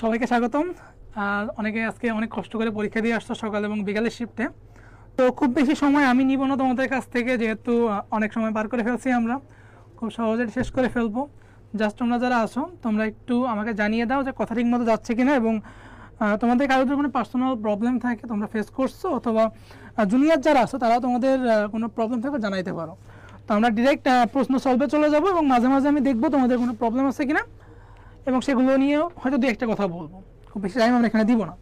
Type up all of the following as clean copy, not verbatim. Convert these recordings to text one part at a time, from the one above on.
সবাইকে স্বাগতম। অনেকে আজকে অনেক কষ্ট করে পরীক্ষা দিয়ে আসছো সকাল এবং বিকালের শিফটে। তো খুব বেশি সময় আমি নিব না তোমাদের কাছ থেকে, যেহেতু অনেক সময় পার করে ফেলছি, আমরা খুব সহজে শেষ করে ফেলবো। জাস্ট তোমরা যারা আসো তোমরা একটু আমাকে জানিয়ে দাও যে কথা ঠিক মতো যাচ্ছে কিনা, এবং তোমাদের কারোর যদি কোনো পার্সোনাল প্রবলেম থাকে তোমরা ফেস করছো, অথবা জুনিয়র যারা আসো তারাও তোমাদের কোনো প্রবলেম থাকলে জানাইতে পারো। তো আমরা ডিরেক্ট প্রশ্ন সলভে চলে যাব, এবং মাঝে মাঝে আমি দেখবো তোমাদের কোনো প্রবলেম আছে কিনা, এবং সেগুলো নিয়েও হয়তো দু একটা কথা বলবো। খুব বেশি টাইম আমরা এখানে দিব না।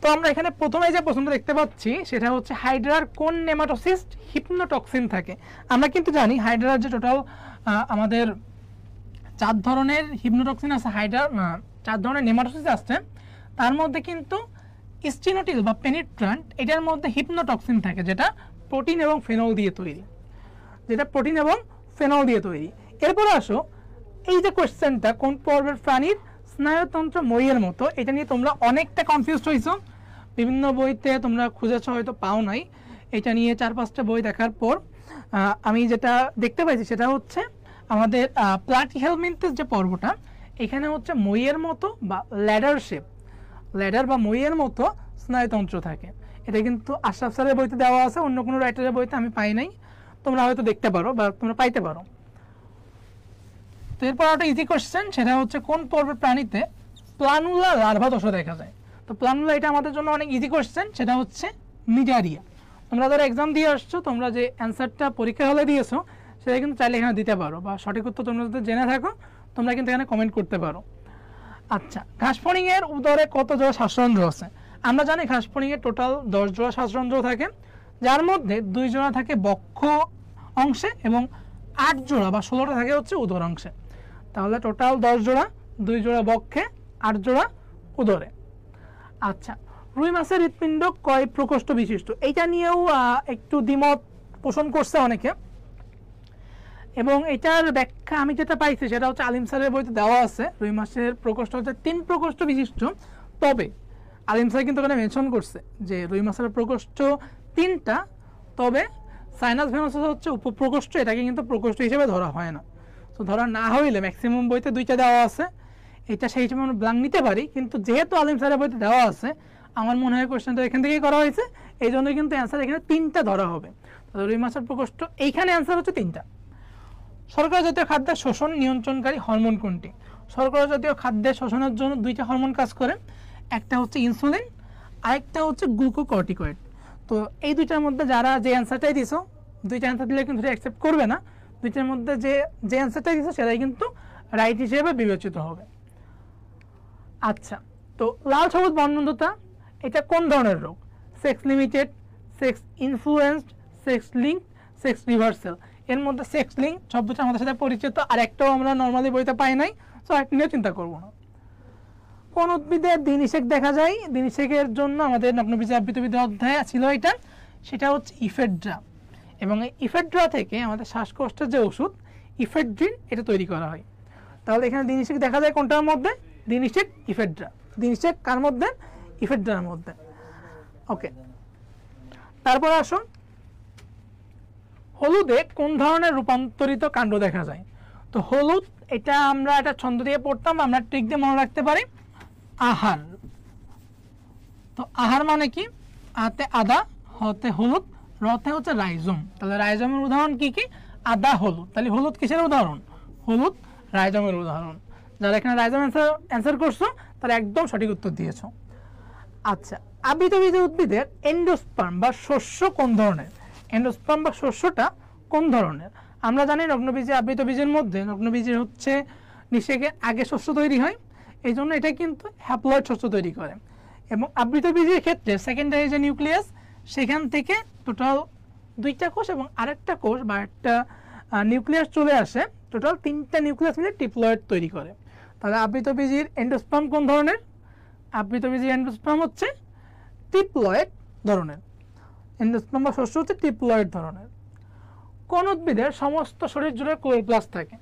তো আমরা এখানে প্রথমে যে প্রশ্নটা দেখতে পাচ্ছি সেটা হচ্ছে হাইড্রার কোন নেমাটোসিস্ট হিপনোটক্সিন থাকে। আমরা কিন্তু জানি হাইড্রার যে টোটাল আমাদের 4 ধরনের হিপনোটক্সিন আছে, হাইড্রার 4 ধরনের নেমাটোসিস্ট আছে, তার মধ্যে কিন্তু স্টিনোটিল বা পেনিট্রান্ট এটার মধ্যে হিপনোটক্সিন থাকে, যেটা প্রোটিন এবং ফেনল দিয়ে তৈরি। এরপর আসো এই যে কোশ্চেনটা, কোন পর্বের প্রাণীর স্নায়ুতন্ত্র মইয়ের মতো, এটা নিয়ে তোমরা অনেকটা কনফিউজড হয়েছো। বিভিন্ন বইতে তোমরা খুঁজেছো, হয়তো পাও নাই। এটা নিয়ে 4-5টা বই দেখার পর আমি যেটা দেখতে পাইছি সেটা হচ্ছে আমাদের প্লাটিহেলমিনথেস যে পর্বটা, এখানে হচ্ছে মইয়ের মতো বা ল্যাডার বা মইয়ের মতো স্নায়ুতন্ত্র থাকে। এটা কিন্তু আশরাফ স্যারের বইতে দেওয়া আছে, অন্য কোনো রাইটারের বইতে আমি পাই নাই। তোমরা হয়তো দেখতে পারো বা তোমরা পাইতে পারো। তো এরপর একটা ইজি কোশ্চেন, সেটা হচ্ছে কোন পর্বের প্রাণীতে প্লানুলা লার্ভা দশা দেখা যায়। তো প্লানুলা এটা আমাদের জন্য অনেক ইজি কোশ্চেন, সেটা হচ্ছে মিডারিয়া। তোমরা যারা এক্সাম দিয়ে আসছো, তোমরা যে অ্যান্সারটা পরীক্ষা হলে দিয়েছো সেটা কিন্তু চাইলে এখানে দিতে পারো, বা সঠিক উত্তর তোমরা যদি জেনে থাকো তোমরা কিন্তু এখানে কমেন্ট করতে পারো। আচ্ছা, ঘাসফড়িংয়ের উদরে কত জোড়া শ্বাসরন্ধ্র আছে? আমরা জানি ঘাসফড়িংয়ের টোটাল 10 জোড়া শ্বাসরন্ধ্র থাকে, যার মধ্যে 2 জোড়া থাকে বক্ষ অংশে এবং 8 জোড়া বা 16টা থাকে হচ্ছে উদর অংশে। তাহলে টোটাল 10 জোড়া, 2 জোড়া বক্ষে, 8 জোড়া উদরে। আচ্ছা, রুই মাছের হৃৎপিণ্ড কয় প্রকোষ্ঠ বিশিষ্ট? এইটা নিয়েও একটু দ্বিমত পোষণ করছে অনেকে, এবং এটার ব্যাখ্যা আমি যেটা পাইছি সেটা হচ্ছে আলিম স্যারের বইতে দেওয়া আছে। রুই মাছের প্রকোষ্ঠ হচ্ছে 3 প্রকোষ্ঠ বিশিষ্ট। তবে আলিম স্যার কিন্তু এখানে মেনশন করছে যে রুই মাছের প্রকোষ্ঠ 3টা, তবে সাইনাস ভেনাস হচ্ছে উপপ্রকোষ্ঠ, এটাকে কিন্তু প্রকোষ্ঠ হিসেবে ধরা হয় না। তো ধরা না হইলে ম্যাক্সিমাম বইতে 2টা দেওয়া আছে, এটা সেই হিসেবে আমরা ব্ল্যাঙ্ক নিতে পারি, কিন্তু যেহেতু আলিম স্যারের বইতে দেওয়া আছে, আমার মনে হয় কোশ্চেনটা এখান থেকেই করা হয়েছে, এই জন্যই কিন্তু অ্যান্সার এখানে 3টা ধরা হবে। রুই মাছের প্রকোষ্ঠ এইখানে অ্যান্সার হচ্ছে 3টা। শর্করা জাতীয় খাদ্যের শোষণ নিয়ন্ত্রণকারী হরমোন কোনটি? শর্করা জাতীয় খাদ্যের শোষণের জন্য 2টা হরমোন কাজ করে, একটা হচ্ছে ইনসুলিন, আরেকটা হচ্ছে গ্লুকোকর্টিকয়েড। তো এই 2টার মধ্যে যারা যে অ্যান্সারটাই দিছো, 2টা অ্যান্সার দিলে কিন্তু অ্যাকসেপ্ট করবে না, 2টার মধ্যে যে অ্যান্সারটাই দিছো সেটাই কিন্তু রাইট হিসেবে বিবেচিত হবে। আচ্ছা, তো লাল সবুজ বর্ণান্ধতা এটা কোন ধরনের রোগ? Sex limited, sex influenced, sex link, sex reversal. এর মধ্যে সেক্স লিঙ্ক শব্দটা আমাদের সাথে পরিচিত, আর একটাও আমরা নর্মালি বইতে পাই নাই, সো একটা নিয়ে চিন্তা করবো না। কোন উদ্ভিদে দিনিশেক দেখা যায়? দিনিশেকের জন্য আমাদের নগ্নবীজে আবৃতবিদ্যা অধ্যায় ছিল এটা, সেটা হচ্ছে ইফেড্রা, এবং এই ইফেড্রা থেকে আমাদের শ্বাসকষ্টের যে ওষুধ ইফেড্রিন এটা তৈরি করা হয়। তাহলে এখানে দিনিশেক দেখা যায় কোনটার মধ্যে? দিনিশেক, ইফেড্রা। দিনিশেক কার মধ্যে? ইফেড্রার মধ্যে। ওকে, তারপর আসুন, হলুদে কোন ধরনের রূপান্তরিত কাণ্ড দেখা যায়? তো হলুদ এটা আমরা একটা ছন্দ দিয়ে পড়তাম, আমরা ট্রিক দিয়ে মনে রাখতে পারি, আহার। তো আহার মানে কি? আতে আদা, হতে হলুদ, রতে হচ্ছে রাইজোম। তাহলে রাইজোমের উদাহরণ কি কি? আদা, হলুদ। তাহলে হলুদ কিসের উদাহরণ? হলুদ রাইজোমের উদাহরণ। যারা এখানে রাইজোম অ্যান্সার করছো তারা একদম সঠিক উত্তর দিয়েছো। আচ্ছা, আবৃতবীজী উদ্ভিদের এন্ডোস্পার্ম বা শস্য কোন ধরনের? এন্ডোস্পার্ম বা শস্যটা কোন ধরনের? আমরা জানি নগ্নবীজে আবৃতবীজের মধ্যে নগ্নবীজের হচ্ছে নিষেকের আগে শস্য তৈরি হয়, এই জন্য এটা কিন্তু হ্যাপ্লয়েড শস্য তৈরি করে। এবং আবৃতবীজের ক্ষেত্রে সেকেন্ডারি যে নিউক্লিয়াস, সেখান থেকে টোটাল 2টা কোষ এবং আরেকটা কোষ বা একটা নিউক্লিয়াস চলে আসে, টোটাল 3টা নিউক্লিয়াস মিলে ট্রিপ্লয়েড তৈরি করে। তাহলে আবৃতবীজীর এন্ডোস্পার্ম কোন ধরনের? আবৃতবীজী এন্ডোস্পার্ম হচ্ছে ট্রিপ্লয়েড ধরনের। এন্ডোস্পার্ম বা শস্য হচ্ছে ট্রিপ্লয়েড ধরনের। কোন উদ্ভিদের সমস্ত শরীর জুড়ে ক্লোরোপ্লাস্ট থাকে?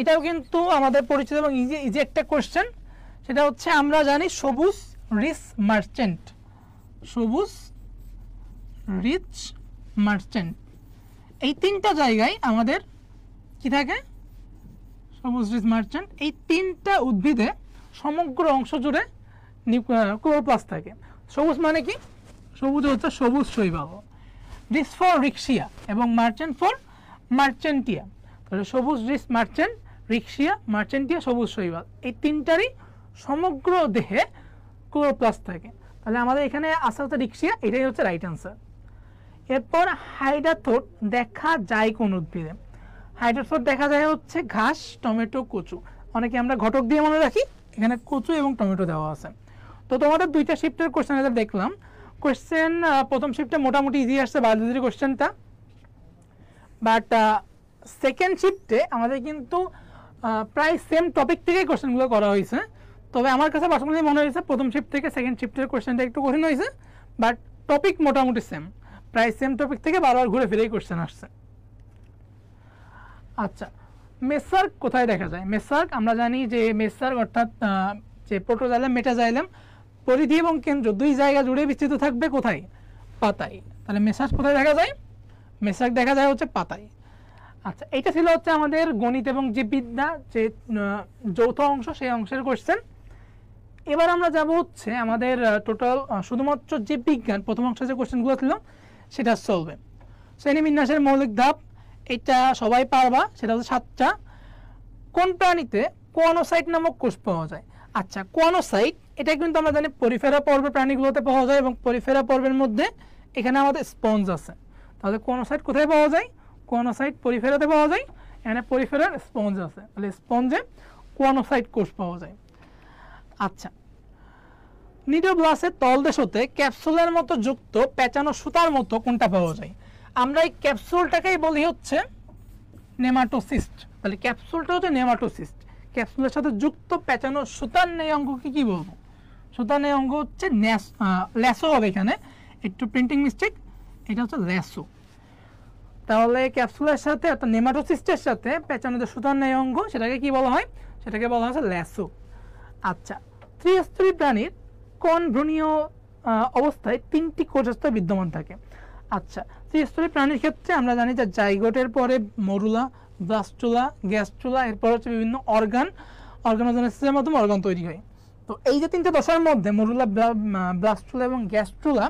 এটাও কিন্তু আমাদের পরিচিত এবং ইজি একটা কোশ্চেন, সেটা হচ্ছে আমরা জানি সবুজ রিচ মার্চেন্ট। সবুজ রিচ মার্চেন্ট, এই 3টা জায়গায় আমাদের কি থাকে? সবুজ রিচ মার্চেন্ট। এই 3টা উদ্ভিদে সমগ্র অংশ জুড়ে ক্লোরোপ্লাস্ট থাকে। সবুজ মানে কি? সবুজ হচ্ছে সবুজ শৈবাল। রিস ফর রিক্সিয়া এবং মার্চেন্ট ফর মার্চেন্টিয়া। তাহলে সবুজ রিস মার্চেন্ট, রিক্সিয়া, মার্চেন্টিয়া, সবুজ শৈবাল, এই তিনটারই সমগ্র দেহে ক্লোরোপ্লাস্ট থাকে। তাহলে আমাদের এখানে আসা হচ্ছে রিক্সিয়া, এটাই হচ্ছে রাইট অ্যান্সার। এরপর হাইড্রাথোড দেখা যায় কোন উদ্ভিদে? হাইড্রাথোড দেখা যায় হচ্ছে ঘাস, টমেটো, কচু। অনেকে আমরা ঘটক দিয়ে মনে রাখি, এখানে কচু এবং টমেটো দেওয়া আছে। তো তোমাদের দুইটা শিফটের কোশ্চেন দেখলাম। কোশ্চেন প্রথম শিফটে মোটামুটি ইজি আসছে বায়োলজির কোশ্চেনটা, বাট সেকেন্ড শিফটে আমাদের কিন্তু প্রায় সেম টপিক থেকেই কোশ্চেনগুলো করা হয়েছে। তবে আমার কাছে পার্সোনালি মনে হয়েছে প্রথম শিফট থেকে সেকেন্ড শিফটের কোশ্চেনটা একটু কঠিন হয়েছে, বাট টপিক মোটামুটি সেম, প্রায় সেম টপিক থেকে বারবার ঘুরে ফিরেই কোশ্চেন আসছে। আচ্ছা, মেসার্ক কোথায় দেখা যায়? মেসার্ক আমরা জানি যে মেসার্ক অর্থাৎ যে প্রোটোজাইলাম মেটাজাইলাম পরিধি এবং কেন্দ্র দুই জায়গা জুড়ে বিস্তৃত থাকবে কোথায়? পাতায়। তাহলে মেসার্ক কোথায় দেখা যায়? মেসার্ক দেখা যায় হচ্ছে পাতায়। আচ্ছা, এটা ছিল হচ্ছে আমাদের গণিত এবং জীববিদ্যা যে যৌথ অংশ, সেই অংশের কোশ্চেন। এবার আমরা যাব হচ্ছে আমাদের টোটাল শুধুমাত্র জীববিজ্ঞান প্রথম অংশের যে কোশ্চেনগুলো ছিল সেটা সলভে। শ্রেণীবিন্যাসের মৌলিক ধাপ, এটা সবাই পারবা, সেটা হচ্ছে 7টা। কোন প্রাণীতে কোয়ানোসাইট নামক কোষ পাওয়া যায়? আচ্ছা, কোয়ানোসাইট এটা কিন্তু আমরা জানি পরিফেরা পর্বের প্রাণীগুলোতে পাওয়া যায় এবং পরিফেরা পর্বের মধ্যে এখানে আমাদের স্পঞ্জ আছে। তাহলে কোয়ানোসাইট কোথায় পাওয়া যায়? কোয়ানোসাইট পরিফেরাতে পাওয়া যায়, এখানে পরিফেরার স্পঞ্জ আছে, তাহলে স্পঞ্জে কোয়ানোসাইট কোষ পাওয়া যায়। আচ্ছা, নিডোব্লাস্টের তলদেশতে ক্যাপসুলের মতো যুক্ত পেঁচানো সুতার মতো কোনটা পাওয়া যায়? আমরা এই ক্যাপসুলটাকেই বলি হচ্ছে নেমাটোসিস্ট। তাহলে ক্যাপসুলটা হচ্ছে নেমাটোসিস্ট। ক্যাপসুলের সাথে যুক্ত পেঁচানো সুতার নেই অঙ্গকে কি বলবো? সুতার নেই অঙ্গ হচ্ছে ল্যাসো হবে, এখানে একটু প্রিন্টিং মিস্টেক, এটা হচ্ছে ল্যাসো। তাহলে ক্যাপসুলের সাথে অর্থাৎ নেমাটোসিস্টের সাথে পেঁচানো যে সুতার নেই অঙ্গ সেটাকে কি বলা হয়? সেটাকে বলা হচ্ছে ল্যাসো। আচ্ছা, ত্রিস্তরী প্রাণীর কোন ভ্রূণীয় অবস্থায় 3টি কোষস্তর বিদ্যমান থাকে? আচ্ছা, ত্রিস্তরী প্রাণীর ক্ষেত্রে আমরা জানি যে জাইগোটের পরে মরুলা, ব্লাস্টুলা, গ্যাস্ট্রুলা, এরপর হচ্ছে বিভিন্ন অর্গানোজেনেসিসের মাধ্যমে অর্গান তৈরি হয়। তো এই যে 3টে দশার মধ্যে মরুলা, ব্লাস্টুলা এবং গ্যাস্ট্রুলা,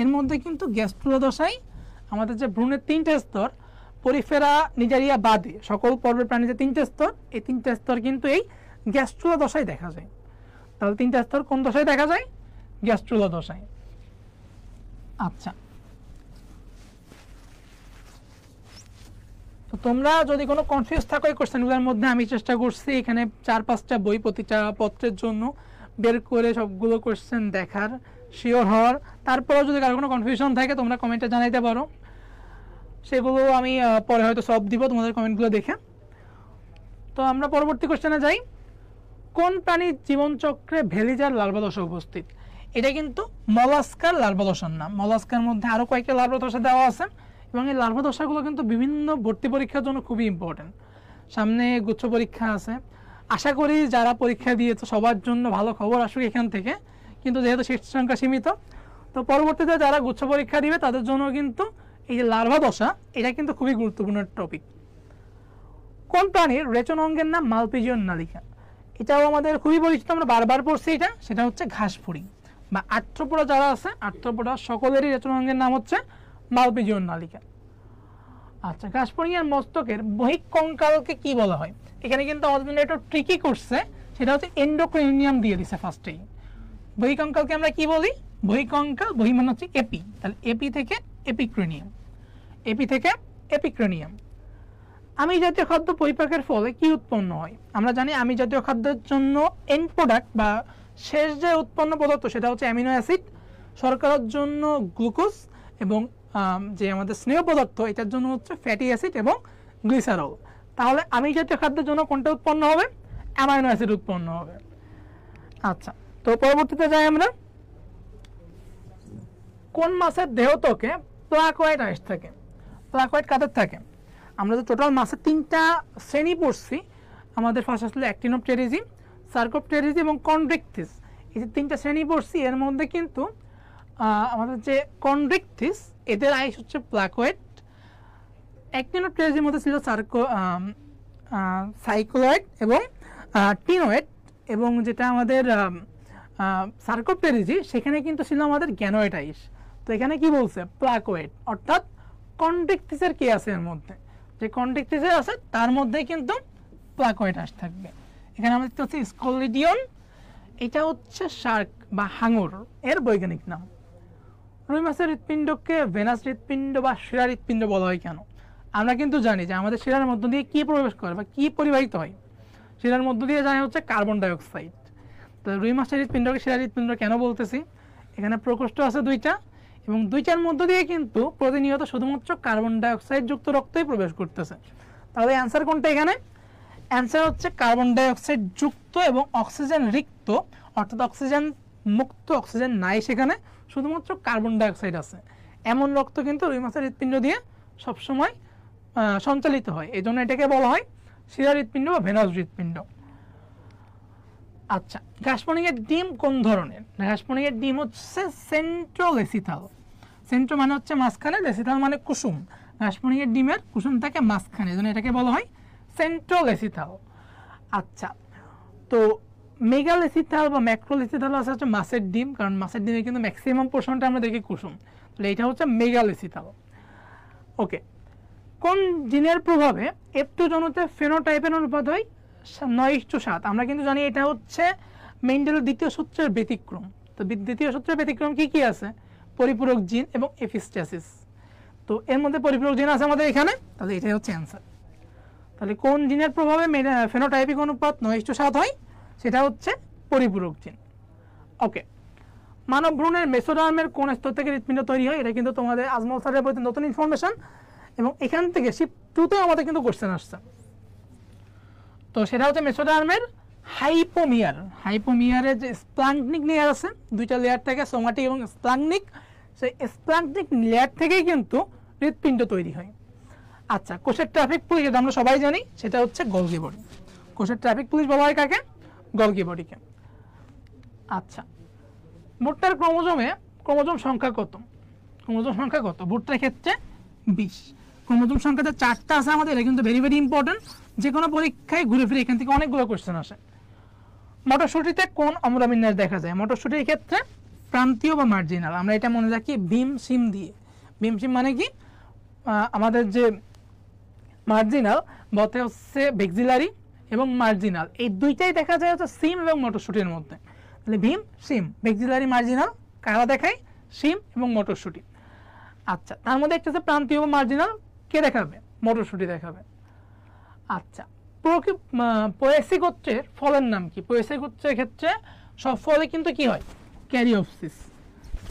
এর মধ্যে কিন্তু গ্যাস্ট্রুলা দশায় আমাদের যে ভ্রূণের 3টে স্তর, পরিফেরা, নিজারিয়া বাদে সকল পর্বের প্রাণীতে 3টে স্তর, এই 3টে স্তর কিন্তু এই গ্যাস্ট্রুলা দশায় দেখা যায়। তাহলে 3টে স্তর কোন দশায় দেখা যায়? গ্যাস্ট্রুলা দশায়। আচ্ছা, তো তোমরা যদি কোনো কনফিউজ থাকো এই কোশ্চেনগুলোর মধ্যে, আমি চেষ্টা করছি এখানে 4-5টা বই প্রতিটা পত্রের জন্য বের করে সবগুলো কোশ্চেন দেখার, শিওর হওয়ার। তারপরেও যদি কারো কোনো কনফিউশন থাকে তোমরা কমেন্টে জানাইতে পারো, সেগুলো আমি পরে হয়তো সলভ দিব তোমাদের কমেন্টগুলো দেখে। তো আমরা পরবর্তী কোশ্চেনে যাই। কোন প্রাণীর জীবনচক্রে ভেলিজার লার্ভা দশা উপস্থিত? এটা কিন্তু মলাস্কার লার্ভা দশার নাম। মলাস্কার মধ্যে আরও কয়েকটা লার্ভা দশা দেওয়া আছে এবং এই লার্ভা দশাগুলো কিন্তু বিভিন্ন ভর্তি পরীক্ষার জন্য খুবই ইম্পর্টেন্ট। সামনে গুচ্ছ পরীক্ষা আছে, আশা করি যারা পরীক্ষা দিয়েছে সবার জন্য ভালো খবর আসুক এখান থেকে, কিন্তু যেহেতু সিট সংখ্যা সীমিত, তো পরবর্তীতে যারা গুচ্ছ পরীক্ষা দিবে তাদের জন্য কিন্তু এই যে লার্ভা দশা, এটা কিন্তু খুবই গুরুত্বপূর্ণ টপিক। কোন প্রাণীর রেচন অঙ্গের নাম মালপিজিয়ন নালিকা? এটাও আমাদের খুবই পরিচিত, আমরা বারবার পড়ছি এটা, সেটা হচ্ছে ঘাসফড়িং বা আর্থ্রোপোডা যারা আছে, আর্থ্রোপোডা সকলেরই রেচন অঙ্গের নাম হচ্ছে মালপিজিয়ন নালিকা। আচ্ছা, ঘাসফড়িং এর মস্তকের বহিঃকঙ্কালকে কি বলা হয়? এখানে কিন্তু আমাদের জন্য একটু ট্রিকি করছে, সেটা হচ্ছে এন্ডোক্রিনিয়াম দিয়ে দিছে ফার্স্টেই। বহিঃকঙ্কালকে আমরা কি বলি? বহিঃকঙ্কাল, বহি মানে হচ্ছে এপি, তাহলে এপি থেকে এপিক্রেনিয়াম, এপি থেকে এপিক্রেনিয়াম। আমি জাতীয় খাদ্য পরিপাকের ফলে কি উৎপন্ন হয়? আমরা জানি আমি জাতীয় খাদ্যের জন্য এন্ড প্রোডাক্ট বা শেষ যে উৎপন্ন পদার্থ সেটা হচ্ছে অ্যামিনো অ্যাসিড, শর্করার জন্য গ্লুকোজ এবং যে আমাদের স্নেহ পদার্থ এটার জন্য হচ্ছে ফ্যাটি অ্যাসিড এবং গ্লিসারল। তাহলে আমি জাতীয় খাদ্যের জন্য কোনটা উৎপন্ন হবে? অ্যামাইনো অ্যাসিড উৎপন্ন হবে। আচ্ছা, তো পরবর্তীতে যাই আমরা। কোন মাছের দেহত্বকে প্লাকোয়েড আইস থাকে? প্লাকোয়েড কাদের থাকে? আমরা তো টোটাল মাছের 3টা শ্রেণী পড়ছি। আমাদের ফার্স্ট আসলে অ্যাক্টিনোপটেরিজি, সার্কোপটেরিজি এবং কন্ড্রিকথিস, এই যে 3টা শ্রেণী পড়ছি। এর মধ্যে কিন্তু আমাদের যে কন্ড্রিকথিস এদের আইস হচ্ছে প্লাকোয়েড। অ্যাক্টিনোপটেরিজির মধ্যে ছিল সাইক্লোয়েড এবং টিনোয়েড, এবং যেটা আমাদের সার্কোপটেরিজি সেখানে কিন্তু ছিল আমাদের গ্যানোয়েটাইস। তো এখানে কি বলছে প্লাকোয়েট, অর্থাৎ কন্ট্রিকথিসের কি আছে এর মধ্যে, যে কন্ট্রিকথিসের আছে তার মধ্যে কিন্তু প্লাকোয়েটাস থাকবে। এখানে আমাদের দেখতে হচ্ছে স্কলিডিয়ন, এটা হচ্ছে শার্ক বা হাঙর এর বৈজ্ঞানিক নাম। রুই মাছের হৃৎপিণ্ডকে ভেনাস হৃৎপিণ্ড বা শিরা হৃৎপিণ্ড বলা হয় কেন? আমরা কিন্তু জানি যে আমাদের শিরার মধ্য দিয়ে কি প্রবেশ করে বা কি পরিবাহিত হয়, শিরার মধ্য দিয়ে যায় হচ্ছে কার্বন ডাইঅক্সাইড। তো রুই মাছের হৃৎপিণ্ডকে শিরা হৃৎপিণ্ড কেন বলতেছি, এখানে প্রকোষ্ঠ আছে দুইটা এবং দুইটার মধ্য দিয়ে কিন্তু প্রতিনিয়ত শুধুমাত্র কার্বন ডাইঅক্সাইড যুক্ত রক্তই প্রবেশ করতেছে। তাহলে অ্যান্সার কোনটা এখানে? অ্যান্সার হচ্ছে কার্বন ডাইঅক্সাইড যুক্ত এবং অক্সিজেন রিক্ত, অর্থাৎ অক্সিজেন মুক্ত, অক্সিজেন নাই সেখানে, শুধুমাত্র কার্বন ডাইঅক্সাইড আছে এমন রক্ত কিন্তু রুই মাছের হৃৎপিণ্ড দিয়ে সবসময় সঞ্চালিত হয়। এই জন্য এটাকে বলা হয় শিরা হৃৎপিণ্ড বা ভেনাস হৃৎপিণ্ড। আচ্ছা, ঘাসফড়িংয়ের ডিম কোন ধরনের? ঘাসফড়িংয়ের ডিম হচ্ছে সেন্ট্রোলেসিথাল। সেন্ট্রো মানে হচ্ছে মাঝখানে, লেসিথাল মানে কুসুম। ঘাসফড়িংয়ের ডিমের কুসুম থাকে মাঝখানে, এই জন্য এটাকে বলা হয় সেন্ট্রোলেসিথাল। আচ্ছা, তো মেগালেসিথাল বা ম্যাক্রোলেসিথাল আছে হচ্ছে মাছের ডিম, কারণ মাছের ডিমে কিন্তু ম্যাক্সিমাম পোর্শনটা আমরা দেখি কুসুম, তাহলে এটা হচ্ছে মেগালেসিথাল। ওকে, কোন জিনের প্রভাবে F2 জনতে ফেনোটাইপের অনুপাত হয় 9:7? আমরা কিন্তু জানি এটা হচ্ছে মেন্ডেলের দ্বিতীয় সূত্রের ব্যতিক্রম। তো দ্বিতীয় সূত্রের ব্যতিক্রম কি কি আছে? পরিপূরক জিন এবং এপিস্ট্যাসিস। তো এর মধ্যে পরিপূরক জিন আছে আমাদের এখানে, তাহলে এটাই হচ্ছে অ্যান্সার। তাহলে কোন জিনের প্রভাবে ফেনোটাইপিক অনুপাত 9:7 হয়? সেটা হচ্ছে পরিপূরক জিন। ওকে, মানব ভ্রূণের মেসোডার্মের কোন স্তর থেকে হৃৎপিণ্ড তৈরি হয়? এটা কিন্তু তোমাদের আজমল স্যারের বইতে নতুন ইনফরমেশন, এবং এখান থেকে শিফট 2তে আমাদের কিন্তু কোশ্চেন আসছে। তো সেটা হচ্ছে মেসোডার্মের হাইপোমিয়ার। হাইপোমিয়ারের যে স্প্লাঙ্কনিক লেয়ার আছে, দুইটা লেয়ার থেকে, সোমাটিক এবং স্প্লাঙ্কনিক, সেই স্প্লাঙ্কনিক লেয়ার থেকেই কিন্তু হৃৎপিণ্ড তৈরি হয়। আচ্ছা, কোষের ট্রাফিক পুলিশ, যেটা আমরা সবাই জানি, সেটা হচ্ছে গলগি বডি। কোষের ট্রাফিক পুলিশ বলা হয় কাকে? গলগি বডিকে। আচ্ছা, ভুট্টার ক্রোমোজোম সংখ্যা কত? ক্রোমোজোম সংখ্যা কত ভুট্টার ক্ষেত্রে? 20। ক্রোমোজোম সংখ্যাতে 4টা আছে আমাদের, এটা কিন্তু ভেরি ভেরি ইম্পর্টেন্ট। যে কোনো পরীক্ষায় ঘুরে ফিরে এখান থেকে অনেকগুলো কোশ্চেন আসে। মটরশুটিতে কোন অম্লবিন্যাস দেখা যায়? মটরশুটির ক্ষেত্রে প্রান্তীয় বা মার্জিনাল। আমরা এটা মনে রাখি ভীম সিম দিয়ে। ভীম সিম মানে কি? আমাদের যে মার্জিনাল বলতে হচ্ছে ভেক্সিলারি এবং মার্জিনাল, এই দুইটাই দেখা যায় হচ্ছে সিম এবং মটরশুটির মধ্যে। তাহলে ভীম সিম, ভেক্সিলারি মার্জিনাল কারা দেখায়? সিম এবং মটরশুটি। আচ্ছা, তার মধ্যে একটা হচ্ছে প্রান্তীয় বা মার্জিনাল, কে দেখাবে? মটরশুটি দেখাবে। আচ্ছা, পোয়েসি গোত্রের ফলের নাম কি? পোয়েসি গোত্রের ক্ষেত্রে সব ফলে কিন্তু কি হয়? ক্যারিওপসিস।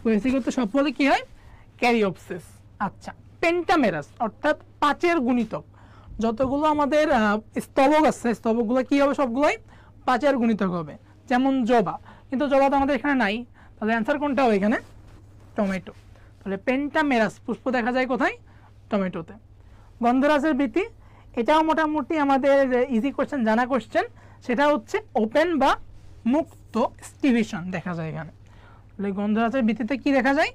পোয়েসি গোত্রের সব ফলে কি হয়? ক্যারিওপসিস। আচ্ছা, পেন্টামেরাস অর্থাৎ 5-এর গুণিতক, যতগুলো আমাদের স্তবক আছে স্তবকগুলো কি হবে? সবগুলোই 5-এর গুণিতক হবে। যেমন জবা, কিন্তু জবা তো আমাদের এখানে নাই, তাহলে অ্যান্সার কোনটা হবে এখানে? টমেটো। তাহলে পেন্টামেরাস পুষ্প দেখা যায় কোথায়? টমেটোতে। গন্ধরাজের বৃত্তি, এটাও মোটামুটি আমাদের ইজি কোশ্চেন, জানা কোশ্চেন। সেটা হচ্ছে ওপেন বা মুক্ত স্টিভেশন দেখা যায় এখানে। তাহলে গন্ধরাজের বৃত্তিতে কি দেখা যায়?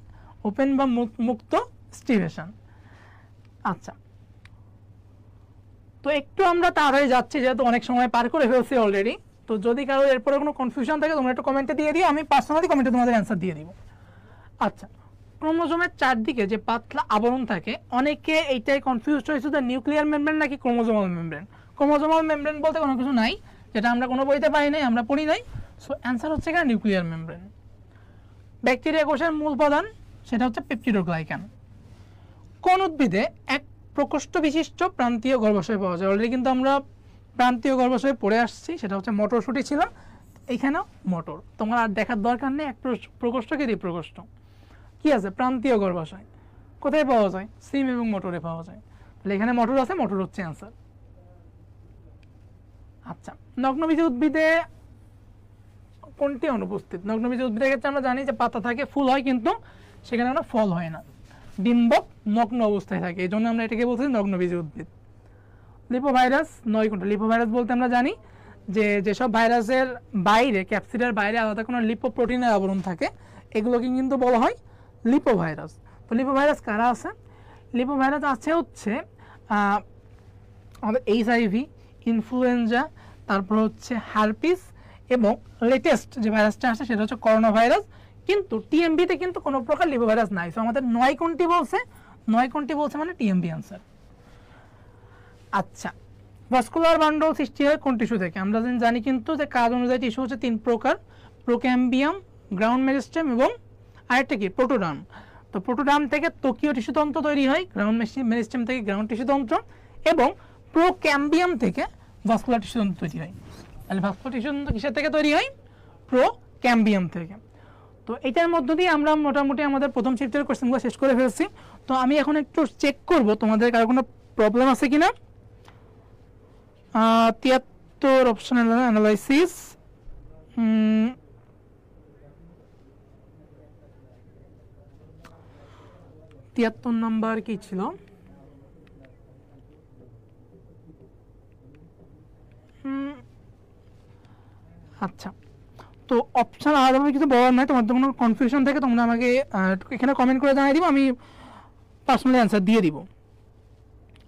ওপেন বা মুক্ত স্টিভেশন। আচ্ছা, তো একটু আমরা তাড়াতাড়ি যাচ্ছি যেহেতু অনেক সময় পার করে ফেলছি অলরেডি। তো যদি কারো এরপরে কোনো কনফিউশন থাকে তোমরা একটু কমেন্টে দিয়ে দিও, আমি পার্সোনালি কমেন্টে তোমাদের অ্যান্সার দিয়ে দিব। আচ্ছা, ক্রোমোজোমের চারদিকে যে পাতলা আবরণ থাকে, অনেকে এইটাই কনফিউজড হয়েছে যে নিউক্লিয়ার মেমব্রেন নাকি ক্রোমোজোমাল মেমব্রেন। ক্রোমোজোমাল মেমব্রেন বলতে কোনো কিছু নাই, যেটা আমরা কোনো বইতে পাই নাই, আমরা পড়ি নাই। সো অ্যান্সার হচ্ছে এখানে নিউক্লিয়ার মেমব্রেন। ব্যাকটেরিয়া কোষের মূল উপাদান সেটা হচ্ছে পেপটিডোগ্লাইকান। কোন উদ্ভিদে এক প্রকোষ্ঠ বিশিষ্ট প্রান্তীয় গর্ভাশয় পাওয়া যায়? অলরেডি কিন্তু আমরা প্রান্তীয় গর্ভাশয় পড়ে আসছি, সেটা হচ্ছে মটরশুঁটি ছিল। এখানেও মটর, তোমার আর দেখার দরকার নেই। এক প্রকোষ্ঠকে দ্বি প্রকোষ্ঠ কি আছে? প্রান্তীয় গর্ভাশয়। কোথায় পাওয়া যায়? সিম এবং মটরে পাওয়া যায়। তাহলে এখানে মটর আছে, মটর হচ্ছে অ্যান্সার। আচ্ছা, নগ্নবীজি উদ্ভিদে কোনটি অনুপস্থিত? নগ্নবীজি উদ্ভিদের ক্ষেত্রে আমরা জানি যে পাতা থাকে, ফুল হয়, কিন্তু সেখানে আমরা ফল হয় না, ডিম্বক নগ্ন অবস্থায় থাকে, এই জন্য আমরা এটাকে বলছি নগ্নবীজি উদ্ভিদ। লিপোভাইরাস 9 কোনটা? লিপোভাইরাস বলতে আমরা জানি যে যেসব ভাইরাসের বাইরে, ক্যাপসিডের বাইরে আলাদা কোনো লিপোপ্রোটিনের আবরণ থাকে, এগুলোকে কিন্তু বলা হয় লিপোভাইরাস। তো লিপোভাইরাস কারা আছে? লিপোভাইরাস আছে হচ্ছে আমাদের HIV, ইনফ্লুয়েঞ্জা, তারপর হচ্ছে হারপিস এবং লেটেস্ট যে ভাইরাসটা আসছে সেটা হচ্ছে করোনা ভাইরাস, কিন্তু টিএমবিতে কিন্তু কোনো প্রকার লিভো ভাইরাস নাই। সো আমাদের 9 কোনটি বলছে, 9 কোনটি বলছে মানে টিএমবি আনসার। আচ্ছা, ভাস্কুলার বান্ডল সৃষ্টি হয় কোন টিস্যু থেকে? আমরা জানি কিন্তু যে কাজ অনুযায়ী টিস্যু হচ্ছে 3 প্রকার, প্রোক্যাম্বিয়াম, গ্রাউন্ড মেরিস্টেম এবং আরেকটা কি প্রোটোডার্ম। তো প্রোটোডার্ম থেকে ত্বকীয় টিস্যুতন্ত্র তৈরি হয়, গ্রাউন্ড মেরিস্টেম থেকে গ্রাউন্ড টিস্যুতন্ত্র এবং প্রোক্যাম্বিয়াম থেকে ভাস্কুলার টিস্যুতন্ত্র তৈরি হয়। তাহলে ভাস্কুলার টিস্যুতন্ত্র কিসের থেকে তৈরি হয়? প্রোক্যাম্বিয়াম থেকে। তো এটার মধ্য দিয়ে আমরা মোটামুটি আমাদের প্রথম শিফটের কোশ্চেনগুলো শেষ করে ফেলছি। তো আমি এখন একটু চেক করব তোমাদের কারো কোনো প্রবলেম আছে কিনা। 73 অপশনাল অ্যানালাইসিস, 73 নাম্বার কি ছিল? আচ্ছা, তো অপশন আলাদাভাবে কিছু বলার নাই, তোমাদের কোনো কনফিউশন থেকে তোমরা আমাকে এখানে কমেন্ট করে জানিয়ে দিব, আমি পার্সোনালি অ্যান্সার দিয়ে দিব।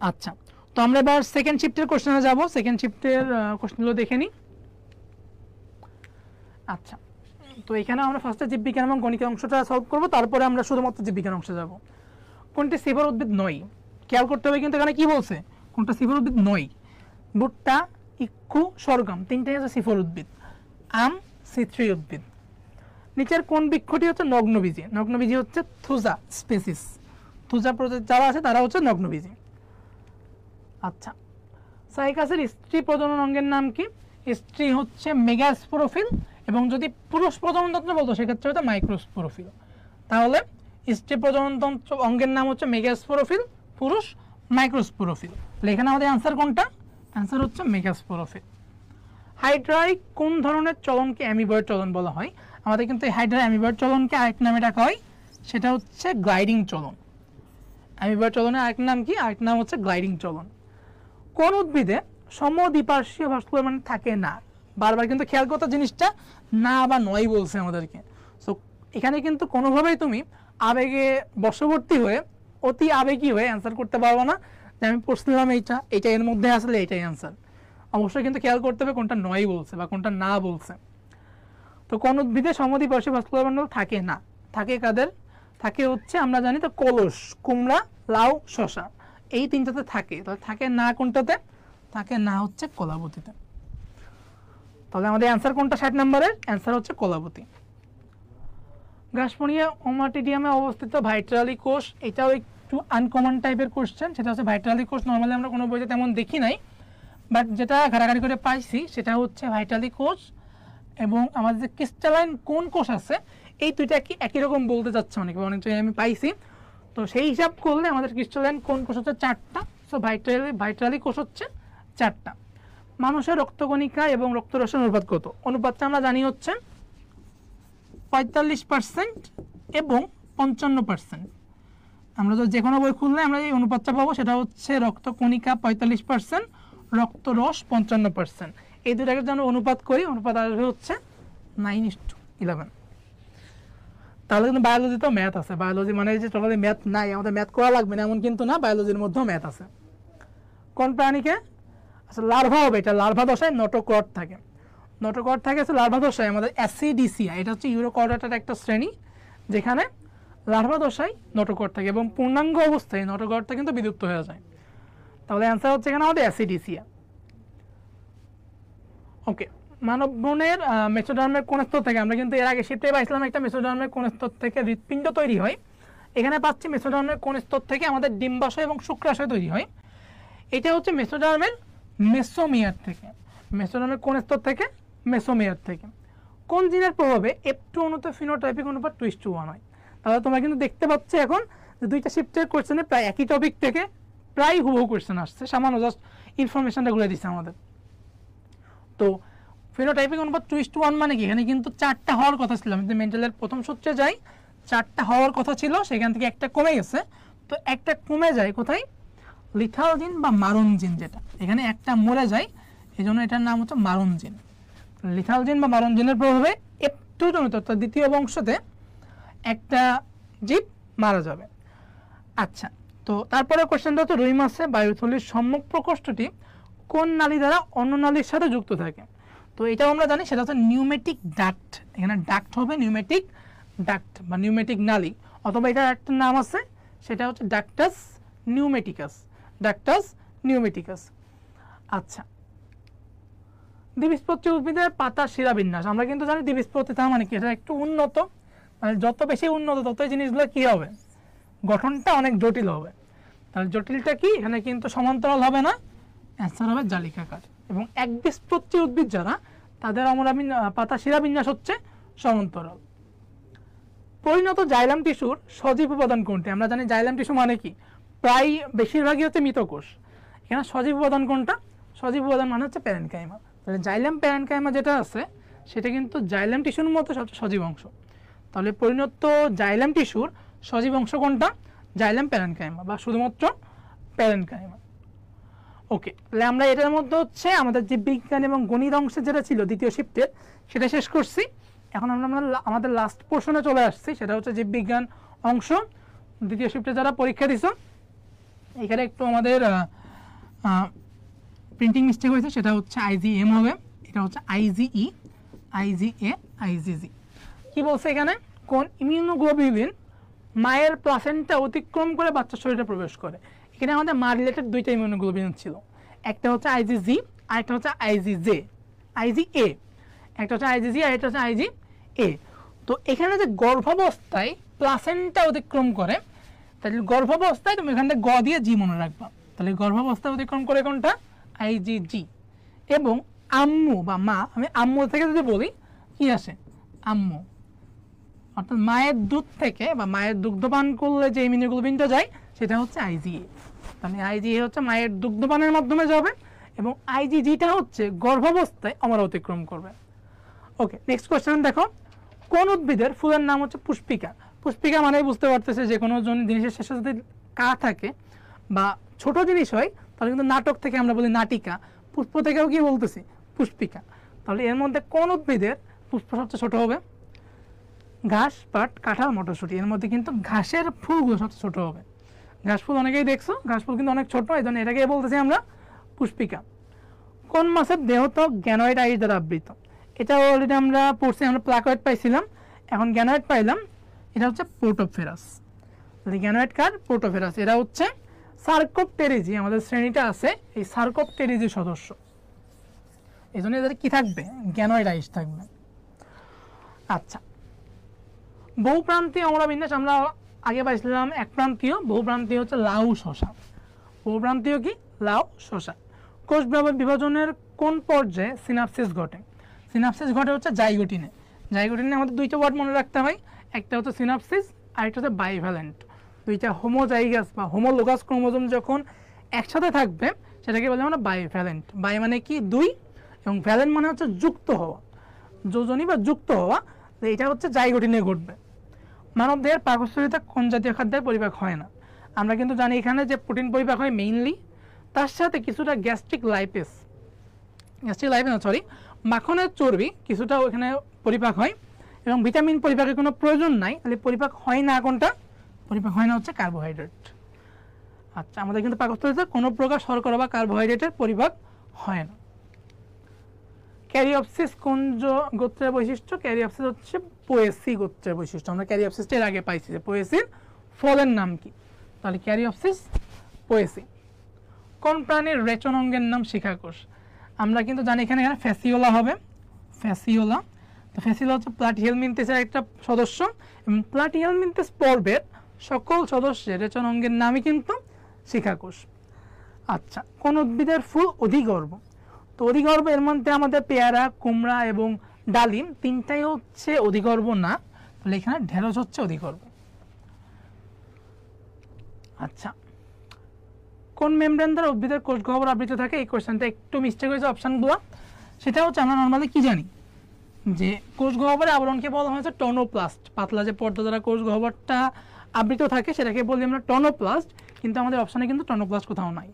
আচ্ছা, তো আমরা এবার সেকেন্ড শিফটের কোশ্চেনে যাব। সেকেন্ড শিফটের কোশ্চেনগুলো দেখে নিই। আচ্ছা, তো এখানে আমরা ফার্স্টে জীববিজ্ঞান এবং গণিতের অংশটা সলভ করব, তারপরে আমরা শুধুমাত্র জীববিজ্ঞান অংশে যাব। কোনটি সিভার উদ্ভিদ নয়? খেয়াল করতে হবে কিন্তু এখানে কি বলছে, কোনটা সিভার উদ্ভিদ নয়। ভুট্টা, ইক্ষু, সরগম তিনটাই হচ্ছে সিফর উদ্ভিদ। আম সিথ্রি উদ্ভিদ। নিচের কোন বৃক্ষটি হচ্ছে নগ্নবীজি? নগ্নবীজি হচ্ছে থুজা স্পেসিস, থুজা প্রজাতি যারা আছে তারা হচ্ছে নগ্নবীজি। আচ্ছা, সাইকাসের স্ত্রী প্রজনন অঙ্গের নাম কি? স্ত্রী হচ্ছে মেগাস্পোরোফিল, এবং যদি পুরুষ প্রজনন তন্ত্র বলতো সেক্ষেত্রে হচ্ছে মাইক্রোস্পোরোফিল। তাহলে স্ত্রী প্রজনন তন্ত্র অঙ্গের নাম হচ্ছে মেগাস্পোরোফিল, পুরুষ মাইক্রোস্পোরোফিল। এখানে আমাদের অ্যান্সার কোনটা? অ্যান্সার হচ্ছে মেগাস্পোরোফিল। হাইড্রায় কোন ধরনের চলনকে অ্যামিবয়েড চলন বলা হয়? আমাদের কিন্তু হাইড্রা অ্যামিবয়েড চলনকে আরেক নামে ডাকা হয়, সেটা হচ্ছে গ্লাইডিং চলন। অ্যামিবয়েড চলনের আরেক নাম কি? আরেক নাম হচ্ছে গ্লাইডিং চলন। কোন উদ্ভিদে সমদ্বিপার্শ্বীয় ভাস্কুলার বান্ডল থাকে না? বারবার কিন্তু খেয়াল করতে জিনিসটা না বা নয় বলছে আমাদেরকে। সো এখানে কিন্তু কোনোভাবেই তুমি আবেগে বশবর্তী হয়ে অতি আবেগী হয়ে অ্যান্সার করতে পারবো না যে আমি পড়ছিলাম এইটা এর মধ্যে আসলে এইটাই অ্যান্সার। অবশ্যই কিন্তু খেয়াল করতে হবে কোনটা নয় বলছে বা কোনটা না বলছে। তো কোন উদ্ভিদে সমদ্বিপার্শ্বীয় ভাস্কুলার বান্ডল থাকে না? থাকে কাদের? থাকে হচ্ছে আমরা জানি তো কলস, কুমড়া, লাউ, শশা, এই তিনটাতে থাকে। তাহলে থাকে না কোনটাতে? থাকে না হচ্ছে কলাবতীতে। তাহলে আমাদের অ্যান্সার কোনটা? 60 নম্বরের অ্যান্সার হচ্ছে কলাবতী। গাছপনিয়া ওমাটিডিয়ামে অবস্থিত ভাইট্রালি কোষ, এটাও একটু আনকমন টাইপের কোশ্চেন। সেটা হচ্ছে ভাইট্রালি কোষ নর্মালি আমরা কোনো বইতে তেমন দেখি নাই, বাট যেটা ঘাটাঘাটি করে পাইছি সেটা হচ্ছে ভাইটালি কোষ এবং আমাদের যে ক্রিস্টালাইন কোন কোষ আছে, এই দুইটা কি একই রকম বলতে যাচ্ছে অনেক জায়গায় আমি পাইছি। তো সেই হিসাব করলে আমাদের ক্রিস্টালাইন কোন কোষ হচ্ছে 4টা। সো ভাইট্রালি কোষ হচ্ছে 4টা। মানুষের রক্তকণিকা এবং রক্তরসের অনুপাত কত? অনুপাতটা আমরা জানি হচ্ছে 45% এবং 55%। আমরা তো যে কোনো বই খুললে আমরা এই অনুপাতটা পাবো, সেটা হচ্ছে রক্তকণিকা 45%, রক্তরস 55%। এই দুটাকে যদি আমরা অনুপাত করি, অনুপাত আসবে হচ্ছে 9:11। তাহলে কিন্তু বায়োলজিতেও ম্যাথ আছে। বায়োলজি মানে যে টোটালি ম্যাথ নাই, আমাদের ম্যাথ করা লাগবে না এমন কিন্তু না, বায়োলজির মধ্যেও ম্যাথ আছে। কোন প্রাণীকে? আচ্ছা, লার্ভা হবে, এটা লার্ভা দশায় নটোকর্ড থাকে। নটোকর্ড থাকে আছে লার্ভা দশায় আমাদের অ্যাসিডিসিয়া, এটা হচ্ছে ইউরোকর্ডাটার একটা শ্রেণী যেখানে লার্ভা দশায় নটোকর্ড থাকে এবং পূর্ণাঙ্গ অবস্থায় নটোকর্ডটা কিন্তু বিলুপ্ত হয়ে যায়। তাহলে অ্যান্সার হচ্ছে এখানে আমাদের অ্যাসিডিসিয়া। ওকে, মানব ভ্রূণের মেসোডার্মের কোন স্তর থেকে? আমরা কিন্তু এর আগে শিখতে পাইছিলাম একটা মেসোডার্মের কোন স্তর থেকে হৃৎপিণ্ড তৈরি হয়। এখানে পাচ্ছি মেসোডার্মের কোন স্তর থেকে আমাদের ডিম্বাশয় এবং শুক্রাশয় তৈরি হয়। এটা হচ্ছে মেসোডার্মের মেসোমিয়ার থেকে। মেসোডার্মের কোন স্তর থেকে? মেসোমিয়ার থেকে। কোন জিনের প্রভাবে F2 অণুতে ফিনোটাইপিক অনুপাত 2:1 হয়? তাহলে তোমরা কিন্তু দেখতে পাচ্ছ এখন যে দুইটা শিফটের কোশ্চেনে প্রায় একই টপিক থেকে প্রায় হুবহু কোশ্চেন আসছে, সামান্য জাস্ট ইনফরমেশনটা ঘুরে দিচ্ছে আমাদের। তো ফিনোটাইপিক অনুপাত 2:1 মানে কি? এখানে কিন্তু 4টা হওয়ার কথা ছিল। আমি যদি মেন্টালের প্রথম সূত্রে যাই, 4টা হওয়ার কথা ছিল, সেখান থেকে একটা কমে গেছে। তো একটা কমে যায় কোথায়? লিথাল জিন বা মারণ জিন, যেটা এখানে একটা মরে যায়, এই জন্য এটার নাম হচ্ছে মারণ জিন। লিথাল জিন বা মারণ জিনের প্রভাবে F2 জনিত অর্থাৎ দ্বিতীয় বংশতে একটা জীব মারা যাবে। আচ্ছা, তো তারপরে কোশ্চেনটা হচ্ছে রুই মাছে বায়ুথলির সম্মুখ প্রকোষ্ঠটি কোন নালী দ্বারা অন্য নালীর সাথে যুক্ত থাকে? তো এটাও আমরা জানি, সেটা হচ্ছে নিউমেটিক ডাক্ট। এখানে ডাক্ট হবে নিউমেটিক ডাক্ট বা নিউমেটিক নালী, অথবা এটার একটা নাম আছে, সেটা হচ্ছে ডাক্টাস নিউমেটিকাস। ডাক্টাস নিউমেটিকাস। আচ্ছা, দ্বিবীজপত্রী উদ্ভিদের পাতার শিরাবিন্যাস আমরা কিন্তু জানি দ্বিবীজপত্রী তার মানে কি, এটা একটু উন্নত, মানে যত বেশি উন্নত তত এই জিনিসগুলো কি হবে, গঠনটা অনেক জটিল হবে। তাহলে জটিলটা কি, এখানে কিন্তু সমান্তরাল হবে না, অ্যান্সার হবে জালিকাকার। এবং একবীজপত্রী উদ্ভিদ যারা, তাদের পাতা শিরাবিন্যাস হচ্ছে সমান্তরাল। পরিণত জাইলাম টিস্যুর সজীব উপাদান কোনটি? আমরা জানি জাইলাম টিস্যু মানে কি, প্রায় বেশিরভাগই হচ্ছে মৃতকোষ। এখানে সজীব উপাদান কোনটা? সজীব উপাদান মানে হচ্ছে প্যারেনকাইমা। তাহলে জাইলাম প্যারেনকাইমা যেটা আছে সেটা কিন্তু জাইলাম টিস্যুর মতো সবচেয়ে সজীব অংশ। তাহলে পরিণত জাইলাম টিস্যুর সজীব অংশ কোনটা? জাইলাম প্যারেনকাইমা বা শুধুমাত্র প্যারেনকাইমা। ওকে, তাহলে আমরা এটার মধ্যে হচ্ছে আমাদের জীববিজ্ঞান এবং গণিত অংশে যেটা ছিল দ্বিতীয় শিফটের, সেটা শেষ করছি। এখন আমরা আমাদের লাস্ট পোর্শনে চলে আসছি, সেটা হচ্ছে জীববিজ্ঞান অংশ। দ্বিতীয় শিফটে যারা পরীক্ষা দিছ, এখানে একটু আমাদের প্রিন্টিং মিস্টেক হয়েছে, সেটা হচ্ছে IgM হবে, এটা হচ্ছে IgE, IgA, IgG। কি বলছে এখানে, কোন ইমিউনোগ্লোবিউলিন মায়ের প্লাসেন্টা অতিক্রম করে বাচ্চার শরীরে প্রবেশ করে? এখানে আমাদের মা রিলেটেড দুইটা ইমিউনোগ্লোবিউলিন ছিল, একটা হচ্ছে IgG আর একটা হচ্ছে IgA। একটা হচ্ছে IgG আর একটা হচ্ছে IgA। তো এখানে যে গর্ভাবস্থায় প্লাসেন্টা অতিক্রম করে, তাহলে গর্ভাবস্থায় তুমি এখান থেকে গ দিয়ে জি মনে রাখবা। তাহলে গর্ভাবস্থায় অতিক্রম করে কোনটা? IgG। এবং আম্মু বা মা, আমি আম্মু থেকে যদি বলি কি আসে, আম্মু, অর্থাৎ মায়ের দুধ থেকে বা মায়ের দুগ্ধপান করলে যে ইমিউনোগ্লোবিনটা যায় সেটা হচ্ছে IgA। তাহলে IgA হচ্ছে মায়ের দুগ্ধপানের মাধ্যমে যাবে, এবং IgGটা হচ্ছে গর্ভাবস্থায় আমরা অতিক্রম করবে। ওকে, নেক্সট কোয়েশ্চেন দেখো, কোন উদ্ভিদের ফুলের নাম হচ্ছে পুষ্পিকা? পুষ্পিকা মানে বুঝতে পারতেছে যে কোনো জিনিসের শেষে যদি কা থাকে বা ছোট জিনিস হয়, তাহলে কিন্তু নাটক থেকে আমরা বলি নাটিকা, পুষ্প থেকেও কি বলতেছি, পুষ্পিকা। তাহলে এর মধ্যে কোন উদ্ভিদের পুষ্প সবচেয়ে ছোট হবে? ঘাস, পাট, কাঁঠাল, মটরশুঁটি। এর মধ্যে কিন্তু ঘাসের ফুলগুলো সবচেয়ে ছোট হবে। ঘাস ফুল অনেকেই দেখছো, ঘাস ফুল কিন্তু অনেক ছোট, এই জন্য এটাকে বলতেছি আমরা পুষ্পিকা। কোন মাছের দেহত্বক গ্যানয়েড আইস দ্বারা আবৃত? এটা অলরেডি আমরা পড়ছি, আমরা প্লাকয়েড পাইছিলাম, এখন গ্যানয়েড পাইলাম। এটা হচ্ছে পোর্টোফেরাস। গ্যানয়েড কার? পোর্টোফেরাস। এরা হচ্ছে সার্কোপটেরিজি, আমাদের শ্রেণীটা আছে এই সার্কোপটেরিজি সদস্য, এই জন্য এদের কি থাকবে, গ্যানয়েড আইস থাকবে। আচ্ছা, বহুপ্রান্তীয় অমরাবিন্যাস আমরা আগে পাইছিলাম এক প্রান্তীয়, বহুপ্রান্তীয় হচ্ছে লাউ শসা। বহুপ্রান্তীয় কি, লাউ শসা। কোষ বিভাজনের কোন পর্যায়ে সিনাপসিস ঘটে? সিনাপসিস ঘটে হচ্ছে জাইগোটিনে। জাইগোটিনে আমাদের দুইটা ওয়ার্ড মনে রাখতে হয়, একটা হচ্ছে সিনাপসিস আর একটা হচ্ছে বাইভ্যালেন্ট। দুইটা হোমোজাইগাস বা হোমোলোগাস ক্রোমোজোম যখন একসাথে থাকবে সেটাকে বলে আমরা বাইভ্যালেন্ট। বাই মানে কি, দুই, এবং ভ্যালেন্ট মানে হচ্ছে যুক্ত হওয়া, যোজনী বা যুক্ত হওয়া। এটা হচ্ছে জাইগোটিনে ঘটবে। মানবদেহের পাকস্থলীতে কোন জাতীয় খাদ্যের পরিপাক হয় না? আমরা কিন্তু জানি এখানে যে প্রোটিন পরিপাক হয় মেইনলি, তার সাথে কিছুটা গ্যাস্ট্রিক লাইপেস মাখনের চর্বি কিছুটা ওখানে পরিপাক হয়, এবং ভিটামিন পরিপাকের কোনো প্রয়োজন নাই। তাহলে পরিপাক হয় না কোনটা? পরিপাক হয় না হচ্ছে কার্বোহাইড্রেট। আচ্ছা, আমাদের কিন্তু পাকস্থলীতে কোনো প্রকার শর্করা বা কার্বোহাইড্রেটের পরিপাক হয় না। ক্যারিওপসিস কোন গোত্রের বৈশিষ্ট্য? ক্যারিওপসিস হচ্ছে পোয়েসি গোত্রের বৈশিষ্ট্য। আমরা ক্যারিওপসিসটা এর আগে পাইছি যে পোয়েসির ফলের নাম কি, তাহলে ক্যারিওপসিস পোয়েসি। কোন প্রাণীর রেচন অঙ্গের নাম শিখাকোষ? আমরা কিন্তু জানি এখানে ফ্যাসিওলা হবে, ফ্যাসিওলা। তো ফ্যাসিওলা হচ্ছে প্লাটিহেলমিনথেসের একটা সদস্য, এবং প্লাটিহেলমিনথেস পর্বের সকল সদস্যের রেচন অঙ্গের নামই কিন্তু শিখাকোষ। আচ্ছা, কোন উদ্ভিদের ফুল অধিগর্ভ? তো অধিগর্ভ এর মধ্যে আমাদের পেয়ারা, কুমড়া এবং ডালিম তিনটাই হচ্ছে অধিগর্ভ না, তাহলে এখানে ঢেঁড়স হচ্ছে অধিগর্ভ। আচ্ছা, কোন মেমব্রেন দ্বারা উদ্ভিদের কোষ গহ্বর আবৃত থাকে? এই কোশ্চেনটা একটু মিস্টেক হয়েছে অপশনগুলো। সেটা হচ্ছে আমরা নর্মালি কি জানি যে কোষ গহ্বরের আবরণকে বলা হয়েছে টনোপ্লাস্ট। পাতলা যে পর্দা দ্বারা কোষ গহ্বরটা আবৃত থাকে সেটাকে বলি আমরা টনোপ্লাস্ট, কিন্তু আমাদের অপশনে কিন্তু টনোপ্লাস্ট কোথাও নাই।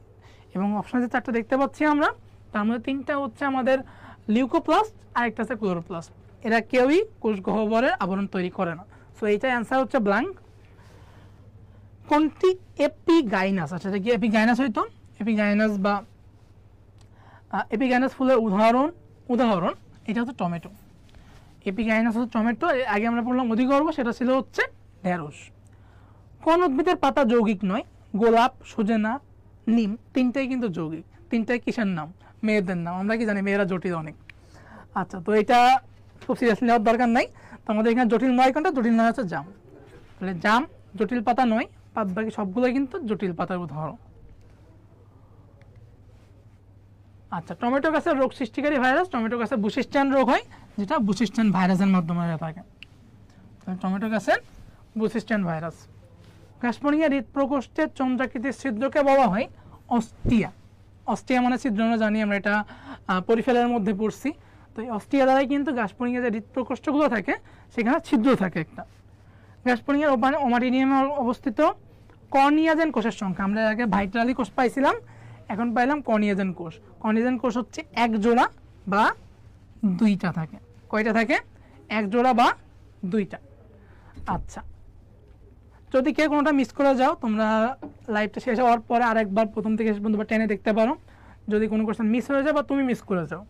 এবং অপশনে যে চারটা দেখতে পাচ্ছি আমরা, তার মধ্যে তিনটা হচ্ছে আমাদের লিউকোপ্লাস্ট আর একটা হচ্ছে ক্লোরোপ্লাস্ট। এরা কেউই কোষ গহ্বরের আবরণ তৈরি করে না। সো এইটা অ্যান্সার হচ্ছে ব্ল্যাঙ্ক। কোনটি এপিগাইনাস? আচ্ছা, এটা কি এপিগাইনাস হইতো? এপিগাইনাস বা এপিগাইনাস ফুলের উদাহরণ এটা হচ্ছে টমেটো, এপিগাইনাস হচ্ছে টমেটো। আগে আমরা বললাম অধিগর্ভ, সেটা ছিল হচ্ছে ঢেঁড়স। কোন উদ্ভিদের পাতা যৌগিক নয়? গোলাপ, সজনা, নিম, তিনটাই কিন্তু যৌগিক। তিনটাই কিসের নাম? মেয়েদের নাম। আমরা কি জানি মেয়েরা জটিল অনেক। আচ্ছা, তো এটা খুব সিরিয়াসলি নেওয়ার দরকার নাই। তো আমাদের এখানে জটিল নয় কোনটা? জটিল নয় হচ্ছে জাম। তাহলে জাম জটিল পাতা নয়, বাদ বাকি সবগুলোই কিন্তু জটিল পাতার উদাহরণ। আচ্ছা, টমেটো গাছের রোগ সৃষ্টিকারী ভাইরাস, টমেটো গাছের বুশিস্টিয়ান রোগ হয়, যেটা বুশিস্টিয়ান ভাইরাসের মাধ্যমে হয়ে থাকে। টমেটো গাছের বুশিস্টিয়ান ভাইরাস। ঘাসফড়িঙের হৃদপ্রকোষ্ঠের চন্দ্রাকৃতির ছিদ্রকে বলা হয় অস্টিয়া। অস্টিয়া মানে ছিদ্র, আমরা জানি, আমরা এটা পরিফেলের মধ্যে পড়ছি। তো এই অস্টিয়া দ্বারাই কিন্তু ঘাসফড়িঙের যে হৃদপ্রকোষ্ঠগুলো থাকে সেখানে ছিদ্র থাকে একটা। ঘাসফড়িঙের ওমাটিনিয়ামে অবস্থিত কর্নিয়াজেন কোষের সংখ্যা, আমরা আগে ভাইট্রালি কোষ পাইছিলাম, এখন পাইলাম কর্নিয়াজেন কোষ। কর্নিয়াজেন কোষ হচ্ছে এক জোড়া বা দুইটা থাকে। কয়টা থাকে? এক জোড়া বা দুইটা। আচ্ছা, যদি কেউ কোনোটা মিস করে যাও, তোমরা লাইভটা শেষ হওয়ার পরে আরেকবার প্রথম থেকে শেষ পর্যন্ত টেনে দেখতে পারো যদি কোনো কোশ্চেন মিস হয়ে যায় বা তুমি মিস করে যাও।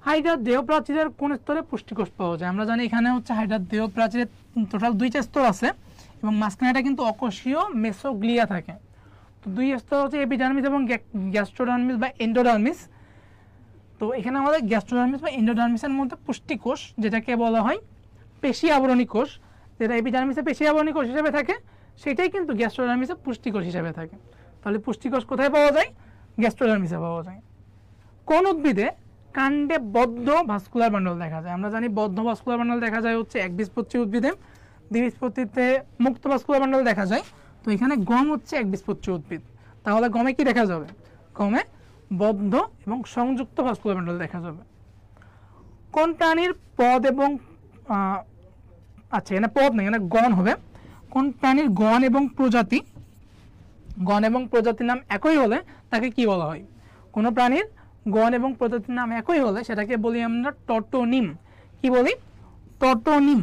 হাইড্রার দেহ প্রাচীরের কোন স্তরে পুষ্টিকোষ পাওয়া যায়? আমরা জানি এখানে হচ্ছে হাইড্রার দেহ প্রাচীরের টোটাল দুইটা স্তর আছে এবং মাঝখানেটা কিন্তু অকোষীয় মেসোগ্লিয়া থাকে। তো দুই স্তর হচ্ছে এপিডার্মিস এবং গ্যাস্ট্রোডার্মিস বা এন্ডোডার্মিস। তো এখানে আমাদের গ্যাস্ট্রোডার্মিস বা এন্ডোডার্মিসের মধ্যে পুষ্টিকোষ, যেটাকে বলা হয় পেশি আবরণী কোষ, যেটা এপিডার্মিসে পেশি আবরণী কোষ হিসেবে থাকে, সেটাই কিন্তু গ্যাস্ট্রোডার্মিসে পুষ্টিকোষ হিসেবে থাকে। তাহলে পুষ্টিকোষ কোথায় পাওয়া যায়? গ্যাস্ট্রোডার্মিসে পাওয়া যায়। কোন উদ্ভিদে কাণ্ডে বদ্ধ ভাস্কুলার বান্ডল দেখা যায়? আমরা জানি বদ্ধ ভাস্কুলার বান্ডল দেখা যায় হচ্ছে একবীজপত্রী উদ্ভিদে, দ্বিবীজপত্রীতে মুক্ত ভাস্কুলার বান্ডল দেখা যায়। তো এখানে গম হচ্ছে একবীজপত্রী উদ্ভিদ, তাহলে গমে কি দেখা যাবে? গমে বদ্ধ এবং সংযুক্ত ভাস্কুলার বান্ডল দেখা যাবে। কোন প্রাণীর পদ এবং আচ্ছা, এখানে পদ নেই, এখানে গণ হবে। কোন প্রাণীর গণ এবং প্রজাতির নাম একই হলে তাকে কি বলা হয়? কোন প্রাণীর গণ এবং প্রজাতির নাম একই হলে সেটাকে বলি আমরা টটোনিম। কি বলি? টটোনিম।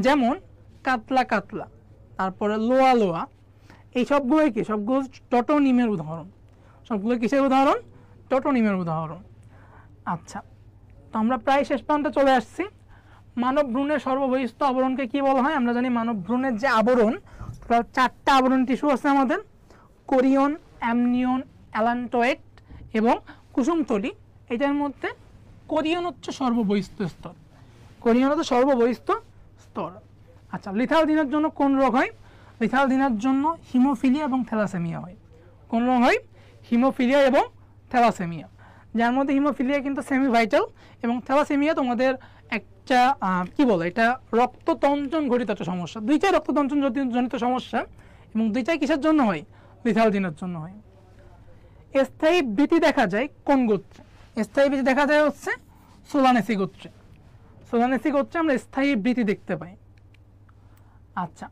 যেমন কাতলা কাতলা, তারপরে লোয়া লোয়া, এই সবগুলোই কি? সবগুলো টটোনিমের উদাহরণ। সবগুলো কিসের উদাহরণ? টটোনিমের উদাহরণ। আচ্ছা, তো আমরা প্রায় শেষ প্রান্তে চলে আসছি। মানব ভ্রূণের সর্ববহিস্থ আবরণকে কি বলা হয়? আমরা জানি মানব ভ্রূণের যে আবরণ, টোটাল 4টা আবরণ টিস্যু আছে আমাদের, কোরিয়ন, অ্যামনিয়ন, অ্যালান্টয়েড এবং কুসুমথলি। এটার মধ্যে কোরিয়ন হচ্ছে সর্ববহিস্থ স্তর। কোরিয়ন হচ্ছে সর্ববহিস্থ স্তর। আচ্ছা, লিথালদিনের জন্য কোন রোগ হয়? লিথালদিনের জন্য হিমোফিলিয়া এবং থ্যালাসেমিয়া হয়। কোন রোগ হয়? হিমোফিলিয়া এবং থ্যালাসেমিয়া, যার মধ্যে হিমোফিলিয়া কিন্তু সেমি ভাইটাল এবং থ্যালাসেমিয়া তোমাদের একটা কি বলে, এটা রক্ততঞ্চন ঘটিত একটা সমস্যা। দুইটাই রক্ততঞ্চন জনিত সমস্যা এবং দুইটাই কিসের জন্য হয়? লিথালদিনের জন্য হয়। স্থায়ী বৃতি দেখা যায় কোন গোত্রে? স্থায়ী বৃতি দেখা যায় হচ্ছে সোলানেসি গোত্রে। সোলানেসি গোত্রে আমরা স্থায়ী বৃতি দেখতে পাই। আচ্ছা,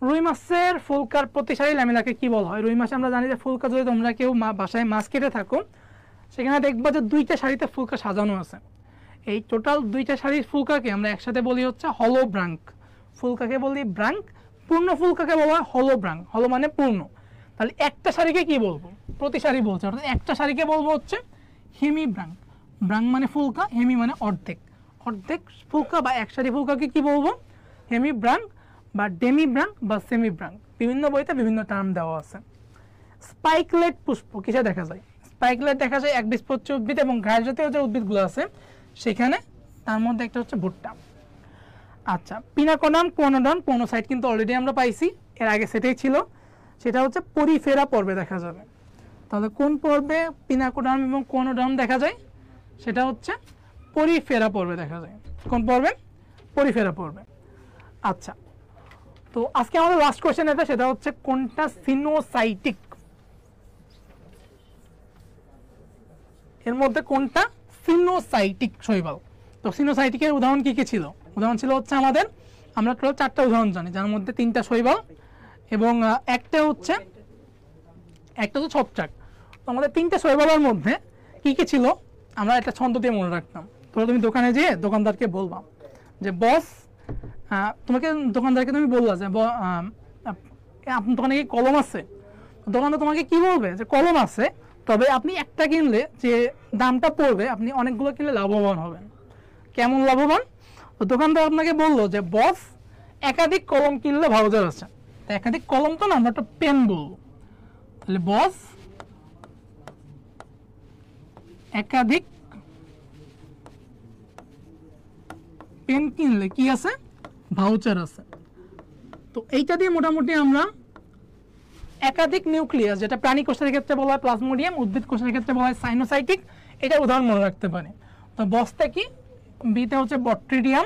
রুই মাছের ফুলকার প্রতিসারী ল্যামেলাকে কি বলা হয়? রুই মাছে আমরা জানি যে ফুলকা, যদি তোমরা কেউ বাসায় মাছ কেটে থাকো, সেখানে দেখবা যে দুইটা সারিতে ফুলকা সাজানো আছে। এই টোটাল দুইটা সারির ফুলকাকে আমরা একসাথে বলি হচ্ছে হলো ব্রাঙ্ক। ফুলকাকে বলি ব্রাঙ্ক, পূর্ণ ফুলকাকে বলা হয় হলো ব্রাঙ্ক। হলো মানে পূর্ণ। তাহলে একটা সারিকে কি বলবো? প্রতিসারি বলছে, অর্থাৎ একটা সারিকে বলবো হচ্ছে হেমি ব্রাঙ্ক। ব্রাঙ্ক মানে ফুলকা, হেমি মানে অর্ধেক। অর্ধেক ফুলকা বা এক সারি ফুলকাকে কি বলবো? হেমি ব্রাঙ্ক বা ডেমি ব্রাঙ্ক বা সেমি ব্রাঙ্ক। বিভিন্ন বইতে বিভিন্ন টার্ম দেওয়া আছে। স্পাইকলেট পুষ্প কিসে দেখা যায়? স্পাইকলেট দেখা যায় একবীজপত্রী উদ্ভিদ এবং ঘাস জাতীয় যে উদ্ভিদগুলো আছে সেখানে, তার মধ্যে একটা হচ্ছে ভুট্টা। আচ্ছা, পিনাকোডাম, কোনোডাম, কোনোসাইট কিন্তু অলরেডি আমরা পাইছি, এর আগে সেটাই ছিল, সেটা হচ্ছে পরিফেরা পর্বে দেখা যাবে। তাহলে কোন পর্বে পিনাকোডাম এবং কোনোডাম দেখা যায়? সেটা হচ্ছে পরিফেরা পর্বে দেখা যায়। কোন পর্বে? পরিফেরা পর্বে। আচ্ছা, তো আজকে আমাদের লাস্ট কোয়েশ্চেন এটা, সেটা হচ্ছে কোনটা সিনোসাইটিক? এর মধ্যে কোনটা সিনোসাইটিক শৈবাল? তো সিনোসাইটিকের উদাহরণ কি কি ছিল? উদাহরণ ছিল হচ্ছে আমাদের, আমরা টোটাল 4টা উদাহরণ জানি, যার মধ্যে 3টা শৈবাল এবং একটা হচ্ছে ছত্রাক। তো আমাদের 3টে শৈবালের মধ্যে কি কি ছিল আমরা একটা ছন্দ দিয়ে মনে রাখতাম। তোমরা তুমি দোকানে যেয়ে দোকানদারকে বলবা যে বস, তোমাকে দোকানদারকে তুমি বললা যে আপনার দোকানে কি কলম আছে? দোকানদার তোমাকে কি বলবে? যে কলম আছে, তবে আপনি একটা কিনলে যে দামটা পড়বে, আপনি অনেকগুলো কিনলে লাভবান হবেন। কেমন লাভবান? তো দোকানদার আপনাকে বললো যে বস একাধিক কলম কিনলে ভাউচার আছে। একাধিক কলম তো না, আমরা একটা পেন বলবো। তাহলে বস একাধিক পেন কিনলে কি আছে? ভাউচার আছে। তো এইটা দিয়ে মোটামুটি আমরা একাধিক নিউক্লিয়াস, যেটা প্রাণী কোষের ক্ষেত্রে বলা হয় প্লাজমোডিয়াম, উদ্ভিদ কোষের ক্ষেত্রে বলা হয় সাইনোসাইটিক, এটা উদাহরণ মনে রাখতে পারি। তো বসতে কি? বিতে হচ্ছে বট্রিডিয়াম,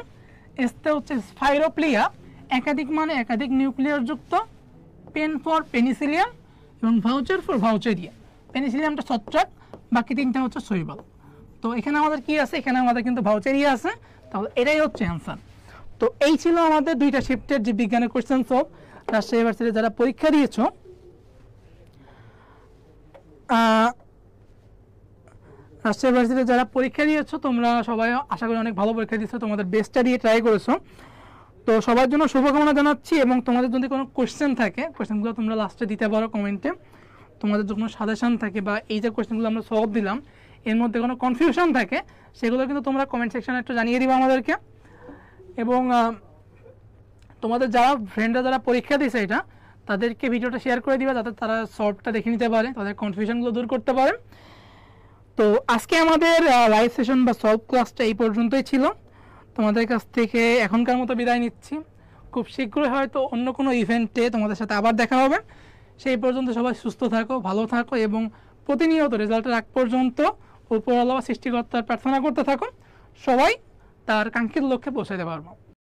এসতে হচ্ছে স্পাইরোপ্লিয়া, একাধিক মানে একাধিক নিউক্লিয়াস যুক্ত, পেন ফর পেনিসিলিয়াম এবং ভাউচার ফর ভাউচারিয়া। পেনিসিলিয়ামটা ছত্রাক, বাকি তিনটা হচ্ছে শৈবাল। তো এখানে আমাদের কি আছে? এখানে আমাদের কিন্তু ভাউচারিয়া আছে। তাহলে এটাই হচ্ছে অ্যান্সার। তো এই ছিল আমাদের দুইটা শিফটের যে বিজ্ঞানের কোয়েশ্চেন সলভ। রাজশাহী ইউনিভার্সিটি যারা পরীক্ষা দিয়েছো, রাজশাহী ইউনিভার্সিটি যারা পরীক্ষা দিয়েছো, তোমরা সবাই আশা করি অনেক ভালো পরীক্ষা দিয়েছো, তোমাদের বেস্টটা দিয়ে ট্রাই করেছো। তো সবার জন্য শুভকামনা জানাচ্ছি। এবং তোমাদের যদি কোনো কোয়েশ্চেন থাকে, কোয়েশ্চেনগুলো তোমরা লাস্টে দিতে পারো কমেন্টে। তোমাদের যদি কোনো সাজেশন থাকে বা এই যে কোয়েশ্চেনগুলো আমরা সলভ দিলাম এর মধ্যে কোনো কনফিউশন থাকে, সেগুলো কিন্তু তোমরা কমেন্ট সেকশনে একটু জানিয়ে দিবা আমাদেরকে। এবং তোমাদের যারা ফ্রেন্ডরা যারা পরীক্ষা দিয়েছে এটা, তাদেরকে ভিডিওটা শেয়ার করে দিবা, যাতে তারা সলভটা দেখে নিতে পারে, তাদের কনফিউশনগুলো দূর করতে পারে। তো আজকে আমাদের লাইভ সেশন বা সলভ ক্লাসটা এই পর্যন্তই ছিল। তোমাদের কাছ থেকে এখনকার মতো বিদায় নিচ্ছি। খুব শীঘ্রই হয়তো অন্য কোনো ইভেন্টে তোমাদের সাথে আবার দেখা হবে। সেই পর্যন্ত সবাই সুস্থ থাকো, ভালো থাকো এবং প্রতিনিয়ত রেজাল্টের আগ পর্যন্ত উপরওয়ালা সৃষ্টিকর্তার প্রার্থনা করতে থাকো। সবাই তার কাঙ্ক্ষিত লক্ষ্যে পৌঁছাতে পারবো।